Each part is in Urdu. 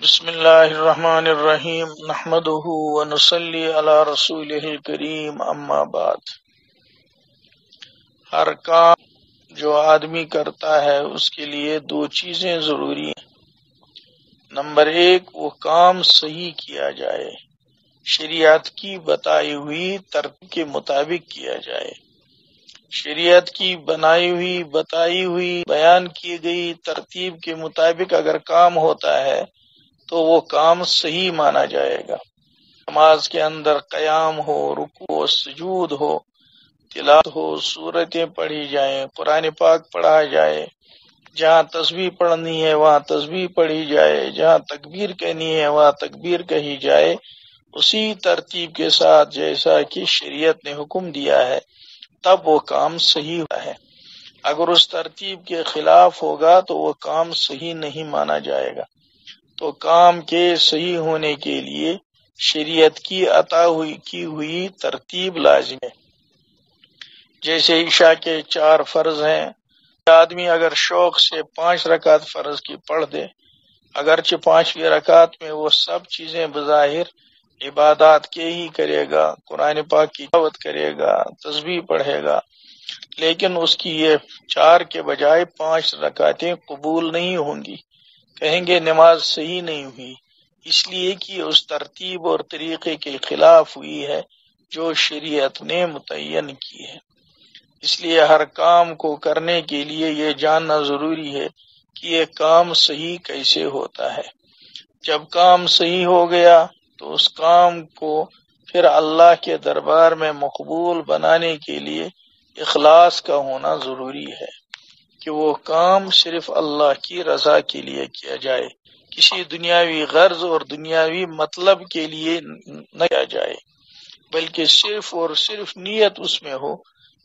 بسم اللہ الرحمن الرحیم نحمدہ ونصلی علی رسولہ الکریم اما بعد۔ ہر کام جو آدمی کرتا ہے اس کے لیے دو چیزیں ضروری ہیں۔ نمبر ایک، وہ کام صحیح کیا جائے، شریعت کی بتائی ہوئی ترتیب کے مطابق کیا جائے۔ شریعت کی بنائی ہوئی بتائی ہوئی بیان کی گئی ترتیب کے مطابق اگر کام ہوتا ہے تو وہ کام صحیح مانا جائے گا۔ نماز کے اندر قیام ہو، رکوع و سجود ہو، تلاوت ہو، سورتیں پڑھی جائیں، قرآن پاک پڑھا جائے، جہاں تسبیح پڑھنی ہے وہاں تسبیح پڑھی جائے، جہاں تکبیر کہنی ہے وہاں تکبیر کہی جائے، اسی ترتیب کے ساتھ جیسا کہ شریعت نے حکم دیا ہے، تب وہ کام صحیح ہوتا ہے۔ اگر اس ترتیب کے خلاف ہوگا تو وہ کام صحیح نہیں مانا جائے گا۔ تو کام کے صحیح ہونے کے لیے شریعت کی عطا کی ہوئی ترتیب لازم ہے۔ جیسے عشاء کے 4 فرض ہیں، آدمی اگر شوق سے 5 رکعت فرض کی پڑھ دے، اگرچہ 5ویں رکعت میں وہ سب چیزیں بظاہر عبادات کے ہی کرے گا، قرآن پاک کی تلاوت کرے گا، تسبیح پڑھے گا، لیکن اس کی یہ 4 کے بجائے 5 رکعتیں قبول نہیں ہوں گی، کہیں گے نماز صحیح نہیں ہوئی، اس لیے کہ اس ترتیب اور طریقے کے خلاف ہوئی ہے جو شریعت نے متعین کی ہے۔ اس لیے ہر کام کو کرنے کے لیے یہ جاننا ضروری ہے کہ یہ کام صحیح کیسے ہوتا ہے۔ جب کام صحیح ہو گیا تو اس کام کو پھر اللہ کے دربار میں مقبول بنانے کے لیے اخلاص کا ہونا ضروری ہے کہ وہ کام صرف اللہ کی رضا کے لیے کیا جائے، کسی دنیاوی غرض اور دنیاوی مطلب کے لیے نہ کیا جائے، بلکہ صرف اور صرف نیت اس میں ہو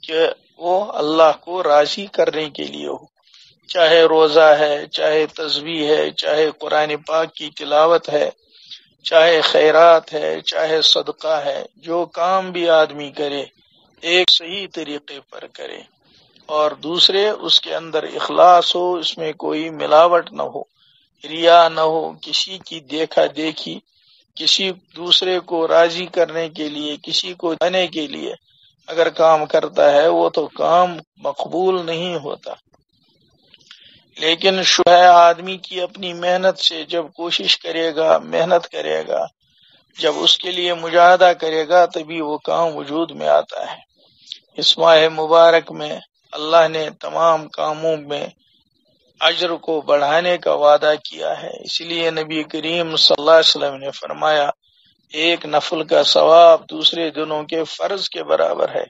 کہ وہ اللہ کو راضی کرنے کے لیے ہو۔ چاہے روزہ ہے، چاہے تسبیح ہے، چاہے قرآن پاک کی تلاوت ہے، چاہے خیرات ہے، چاہے صدقہ ہے، جو کام بھی آدمی کرے ایک صحیح طریقے پر کرے، اور دوسرے اس کے اندر اخلاص ہو، اس میں کوئی ملاوٹ نہ ہو، ریا نہ ہو، کسی کی دیکھا دیکھی، کسی دوسرے کو راضی کرنے کے لیے، کسی کو دینے کے لیے اگر کام کرتا ہے وہ تو کام مقبول نہیں ہوتا۔ لیکن شبہ آدمی کی اپنی محنت سے جب کوشش کرے گا، محنت کرے گا، جب اس کے لیے مجاہدہ کرے گا تبھی وہ کام وجود میں آتا ہے۔ اس ماہ مبارک میں اللہ نے تمام کاموں میں اجر کو بڑھانے کا وعدہ کیا ہے، اس لیے نبی کریم صلی اللہ علیہ وسلم نے فرمایا ایک نفل کا ثواب دوسرے دنوں کے فرض کے برابر ہے،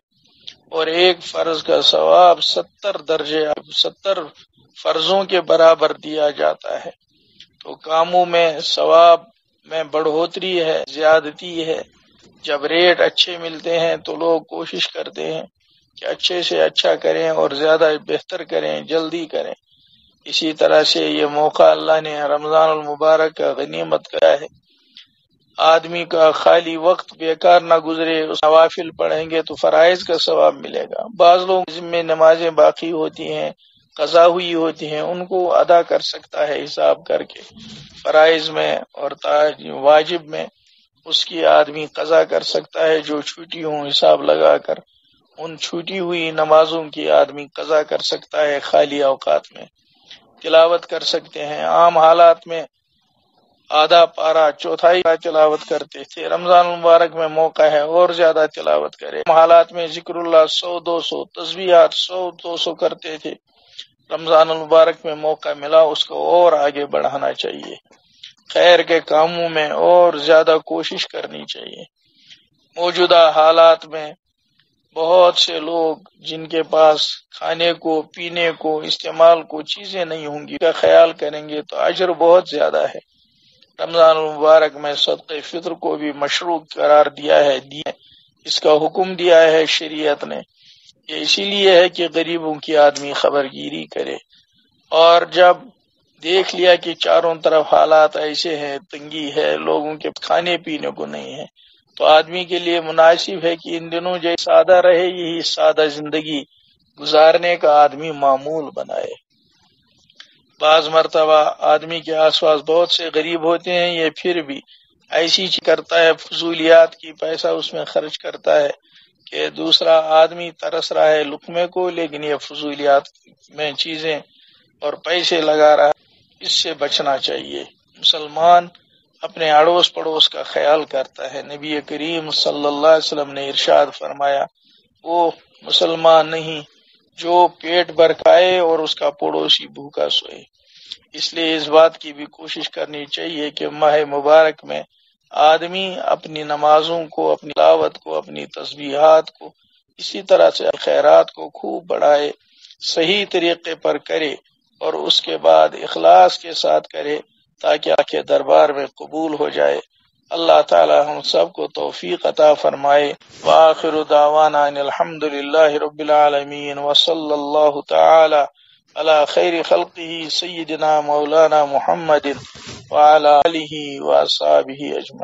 اور ایک فرض کا ثواب 70 فرضوں کے برابر دیا جاتا ہے۔ تو کاموں میں ثواب میں بڑھوتری ہے، زیادتی ہے۔ جب ریٹ اچھے ملتے ہیں تو لوگ کوشش کرتے ہیں کہ اچھے سے اچھا کریں اور زیادہ بہتر کریں، جلدی کریں۔ اسی طرح سے یہ موقع اللہ نے رمضان المبارک کا غنیمت کیا ہے۔ آدمی کا خالی وقت بیکار نہ گزرے، اس نوافل پڑھیں گے تو فرائض کا ثواب ملے گا۔ بعض لوگ ذمہ نمازیں باقی ہوتی ہیں، قضا ہوئی ہوتی ہیں، ان کو ادا کر سکتا ہے حساب کر کے، فرائض میں اور واجب میں اس کی آدمی قضا کر سکتا ہے، جو چھوٹی ہوں حساب لگا کر ان چھوٹی ہوئی نمازوں کی آدمی قضا کر سکتا ہے۔ خالی اوقات میں تلاوت کر سکتے ہیں، عام حالات میں آدھا پارا چوتھائی کا تلاوت کرتے تھے، رمضان المبارک میں موقع ہے اور زیادہ تلاوت کرے۔ عام حالات میں ذکر اللہ 100-200 تسبیحات 100-200 کرتے تھے، رمضان المبارک میں موقع ملا اس کو اور آگے بڑھانا چاہیے، خیر کے کاموں میں اور زیادہ کوشش کرنی چاہیے۔ موجودہ حالات میں بہت سے لوگ جن کے پاس کھانے کو، پینے کو، استعمال کو چیزیں نہیں ہوں گی کا خیال کریں گے تو اجر بہت زیادہ ہے۔ رمضان المبارک میں صدقہ فطر کو بھی مشروع قرار دیا ہے، اس کا حکم دیا ہے شریعت نے۔ یہ اسی لیے ہے کہ غریبوں کی آدمی خبر گیری کرے، اور جب دیکھ لیا کہ چاروں طرف حالات ایسے ہیں، تنگی ہے، لوگوں کے کھانے پینے کو نہیں ہے، تو آدمی کے لیے مناسب ہے کہ ان دنوں جو سادہ رہے، یہی سادہ زندگی گزارنے کا آدمی معمول بنائے۔ بعض مرتبہ آدمی کے آس پاس بہت سے غریب ہوتے ہیں، یہ پھر بھی ایسی چیز کرتا ہے، فضولیات کی پیسہ اس میں خرچ کرتا ہے کہ دوسرا آدمی ترس رہا ہے لقمے کو، لیکن یہ فضولیات میں چیزیں اور پیسے لگا رہا ہے۔ اس سے بچنا چاہیے۔ مسلمان اپنے اڑوس پڑوس کا خیال کرتا ہے۔ نبی کریم صلی اللہ علیہ وسلم نے ارشاد فرمایا، وہ مسلمان نہیں جو پیٹ بھر کھائے اور اس کا پڑوسی بھوکا سوئے۔ اس لیے اس بات کی بھی کوشش کرنی چاہیے کہ ماہ مبارک میں آدمی اپنی نمازوں کو، اپنی تلاوت کو، اپنی تسبیحات کو، اسی طرح سے خیرات کو خوب بڑھائے، صحیح طریقے پر کرے اور اس کے بعد اخلاص کے ساتھ کرے تاکہ اللہ کے دربار میں قبول ہو جائے۔ اللہ تعالی ہم سب کو توفیق عطا فرمائے۔ وآخر دعوانا ان الحمد للہ رب العالمین، وصلی اللہ تعالی علی خیر خلقہ سیدنا مولانا محمد وعلی آلہ واصحابہ اجمعین۔